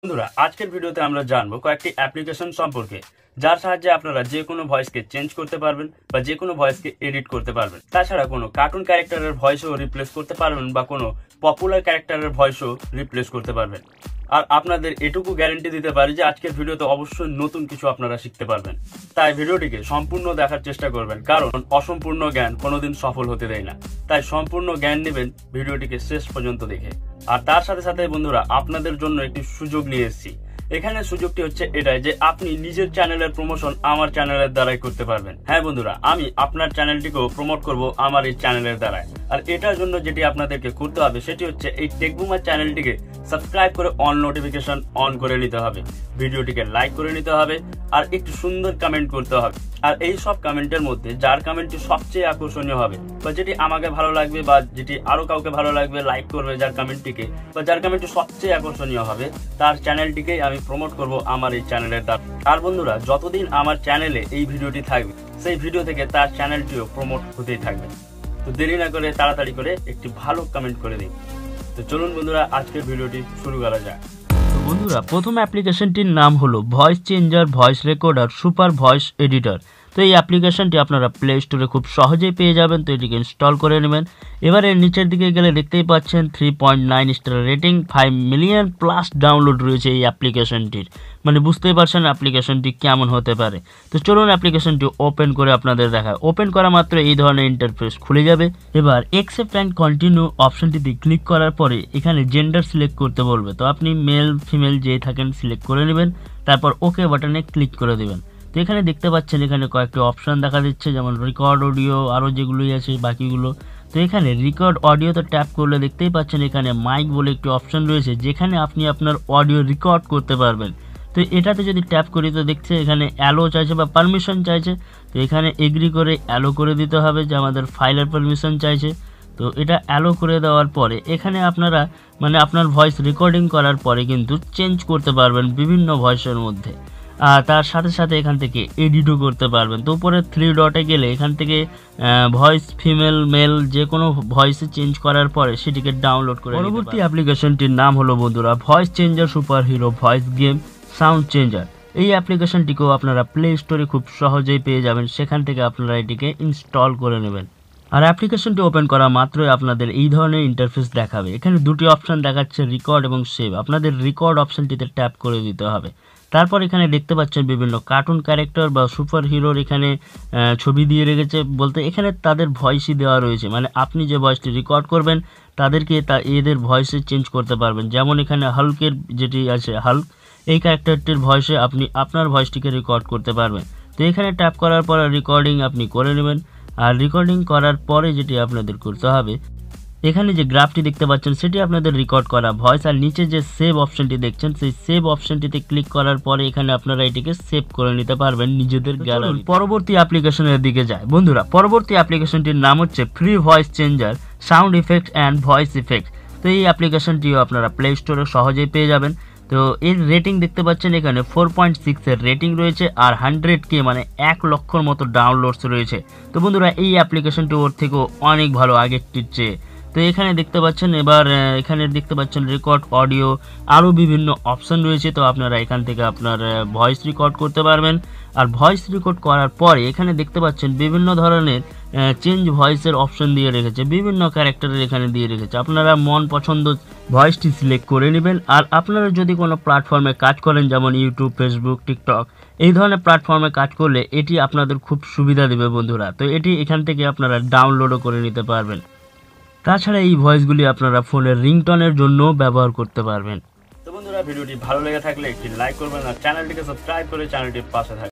বন্ধুরা আজকের ভিডিওতে আমরা জানবো কয়েকটি অ্যাপ্লিকেশন সম্পর্কে যার সাহায্যে আপনারা যে কোনো ভয়েসকে চেঞ্জ করতে পারবেন বা যে কোনো ভয়েসকে এডিট করতে পারবেন। তাছাড়া কোনো কার্টুন ক্যারেক্টারের ভয়েসও রিপ্লেস করতে পারবেন বা কোনো পপুলার ক্যারেক্টারের ভয়েসও রিপ্লেস করতে পারবেন। আর আপনাদের এটুকু গ্যারান্টি দিতে পারি যে আজকের ভিডিওতে অবশ্যই নতুন কিছু আপনারা শিখতে পারবেন। তাই ভিডিওটিকে সম্পূর্ণ দেখার চেষ্টা করবেন, কারণ অসম্পূর্ণ জ্ঞান কোনোদিন সফল হতে দেয় না। তাই সম্পূর্ণ জ্ঞান নেবেন ভিডিওটিকে শেষ পর্যন্ত দেখে। আর তার সাথে সাথে বন্ধুরা আপনাদের জন্য একটি সুযোগ নিয়ে এসেছি। এখানে সুযোগটি হচ্ছে এটাই যে আপনি নিজের চ্যানেলের প্রমোশন আমার চ্যানেলের দ্বারাই করতে পারবেন। হ্যাঁ বন্ধুরা, আমি আপনার চ্যানেলটিকেও প্রমোট করব আমার এই চ্যানেলের দ্বারাই। আর এটার জন্য যেটি আপনাদেরকে করতে হবে সেটি হচ্ছে এই টেকবুমার চ্যানেলটিকে সাবস্ক্রাইব করে অল নোটিফিকেশন অন করে নিতে হবে, ভিডিওটিকে লাইক করে নিতে হবে আর একটু সুন্দর কমেন্ট করতে হবে। আর এই সব কমেন্টের মধ্যে যার কমেন্টটি সবচেয়ে আকর্ষণীয় হবে বা যেটি আমাকে ভালো লাগবে বা যেটি আরো কাউকে ভালো লাগবে, লাইক করবে যার কমেন্টটিকে বা যার কমেন্টটি সবচেয়ে আকর্ষণীয় হবে, তার চ্যানেলটিকেই আমি প্রমোট করব আমার এই চ্যানেলের দ্বারা। আর বন্ধুরা যতদিন আমার চ্যানেলে এই ভিডিওটি থাকবে সেই ভিডিও থেকে তার চ্যানেলটিও প্রমোট হতেই থাকবে। তো দেরি না করে তাড়াতাড়ি করে একটি ভালো কমেন্ট করে দিন। তো চলুন বন্ধুরা আজকের ভিডিওটি শুরু করা যাক। বন্ধুরা প্রথম অ্যাপ্লিকেশনটির নাম হলো voice changer voice recorder super voice editor. তো এই অ্যাপ্লিকেশনটি আপনারা প্লে স্টোরে খুব সহজেই পেয়ে যাবেন। তো এটিকে ইনস্টল করে নেবেন। এবারে নিচের দিকে গেলে দেখতেই পাচ্ছেন 3.9 star rating, 5 million plus download রয়েছে এই অ্যাপ্লিকেশনটির। মানে বুঝতেই পারছেন অ্যাপ্লিকেশনটি কেমন হতে পারে। তো চলুন অ্যাপ্লিকেশনটি ওপেন করে আপনাদের দেখায়। ওপেন করা মাত্র এই ধরনের ইন্টারফেস খুলে যাবে। এবার অ্যাকসেপ্ট অ্যান্ড কন্টিনিউ অপশনটিতে ক্লিক করার পরে এখানে জেন্ডার সিলেক্ট করতে বলবে। তো আপনি মেল ফিমেল যেই থাকেন সিলেক্ট করে নেবেন, তারপর ওকে বাটনে ক্লিক করে দেবেন। তো এখানে দেখতে পাচ্ছেন এখানে কয়েকটি অপশন দেখা দিচ্ছে, যেমন রেকর্ড অডিও, আরও যেগুলোই আছে বাকিগুলো। তো এখানে রেকর্ড অডিওতে ট্যাপ করলে দেখতেই পাচ্ছেন এখানে মাইক বলে একটি অপশন রয়েছে, যেখানে আপনি আপনার অডিও রেকর্ড করতে পারবেন। তো এটাতে যদি ট্যাপ করি তো দেখছে এখানে অ্যালো চাইছে বা পারমিশন চাইছে। তো এখানে এগ্রি করে অ্যালো করে দিতে হবে যে আমাদের ফাইলের পারমিশন চাইছে। তো এটা অ্যালো করে দেওয়ার পরে এখানে আপনারা মানে আপনার ভয়েস রেকর্ডিং করার পরে কিন্তু চেঞ্জ করতে পারবেন বিভিন্ন ভয়েসের মধ্যে। আর তার সাথে সাথে এখান থেকে এডিটও করতে পারবেন। তো উপরে 3 ডটে গেলে এখান থেকে ভয়েস ফিমেল মেল যে কোনো ভয়েসে চেঞ্জ করার পরে সেটিকে ডাউনলোড করে। পরবর্তী অ্যাপ্লিকেশনটির নাম হলো বন্ধুরা voice changer super hero voice game sound changer. এই অ্যাপ্লিকেশনটিকেও আপনারা প্লে স্টোরে খুব সহজেই পেয়ে যাবেন, সেখান থেকে আপনারা এটিকে ইনস্টল করে নেবেন। আর অ্যাপ্লিকেশনটি ওপেন করা মাত্রই আপনাদের এই ধরনের ইন্টারফেস দেখাবে। এখানে দুটি অপশন দেখাচ্ছে, রেকর্ড এবং সেভ। আপনাদের রেকর্ড অপশনটিতে ট্যাপ করে দিতে হবে। তারপর এখানে দেখতে পাচ্ছেন বিভিন্ন কার্টুন ক্যারেক্টার বা সুপার হিরোর এখানে ছবি দিয়ে রেখেছে, বলতে এখানে তাদের ভয়েসই দেওয়া রয়েছে। মানে আপনি যে ভয়েসটি রেকর্ড করবেন তাদেরকে এদের ভয়েসে চেঞ্জ করতে পারবেন। যেমন এখানে হাল্কের যেটি আছে, হাল্ক এই ক্যারেক্টারটির ভয়েসে আপনি আপনার ভয়েসটিকে রেকর্ড করতে পারবেন। তো এখানে ট্যাপ করার পর রেকর্ডিং আপনি করে নেবেন। আর রেকর্ডিং করার পরে যেটি আপনাদের করতে হবে, এখানে যে গ্রাফটি দেখতে পাচ্ছেন সেটি আপনাদের রেকর্ড করা ভয়েস। আর নিচে যে সেভ অপশনটি দেখছেন সেই সেভ অপশনটিতে ক্লিক করার পরে এখানে আপনারা এটিকে সেভ করে নিতে পারবেন নিজেদের গ্যালারি। পরবর্তী অ্যাপ্লিকেশনের দিকে যায় বন্ধুরা। পরবর্তী অ্যাপ্লিকেশনটির নাম হচ্ছে free voice changer sound effect and voice effect. তো এই অ্যাপ্লিকেশনটিও আপনারা প্লে স্টোরে সহজেই পেয়ে যাবেন। তো এর রেটিং দেখতে পাচ্ছেন এখানে 4.6 এর রেটিং রয়েছে আর 100K মানে 1 লক্ষর মতো ডাউনলোডস রয়েছে। তো বন্ধুরা এই অ্যাপ্লিকেশনটি ওর থেকেও অনেক ভালো আগেরটির চেয়ে। তো এখানে দেখতে পাচ্ছেন এবার এখানে দেখতে পাচ্ছেন রেকর্ড অডিও, আরও বিভিন্ন অপশন রয়েছে। তো আপনারা এখান থেকে আপনার ভয়েস রেকর্ড করতে পারবেন। আর ভয়েস রেকর্ড করার পরে এখানে দেখতে পাচ্ছেন বিভিন্ন ধরনের চেঞ্জ ভয়েসের অপশন দিয়ে রেখেছে, বিভিন্ন ক্যারেক্টারের এখানে দিয়ে রেখেছে। আপনারা মন পছন্দ ভয়েসটি সিলেক্ট করে নেবেন। আর আপনারা যদি কোনো প্ল্যাটফর্মে কাজ করেন, যেমন ইউটিউব, ফেসবুক, টিকটক এই ধরনের প্ল্যাটফর্মে কাজ করলে এটি আপনাদের খুব সুবিধা দেবে বন্ধুরা। তো এটি এখান থেকে আপনারা ডাউনলোডও করে নিতে পারবেন। তাছাড়া এই ভয়েসগুলি আপনারা ফোনের রিংটনের জন্য ব্যবহার করতে পারবেন। তো বন্ধুরা ভিডিওটি ভালো লেগে থাকলে একটি লাইক করবেন আর চ্যানেলটিকে সাবস্ক্রাইব করে চ্যানেলটির পাশে থাকবেন।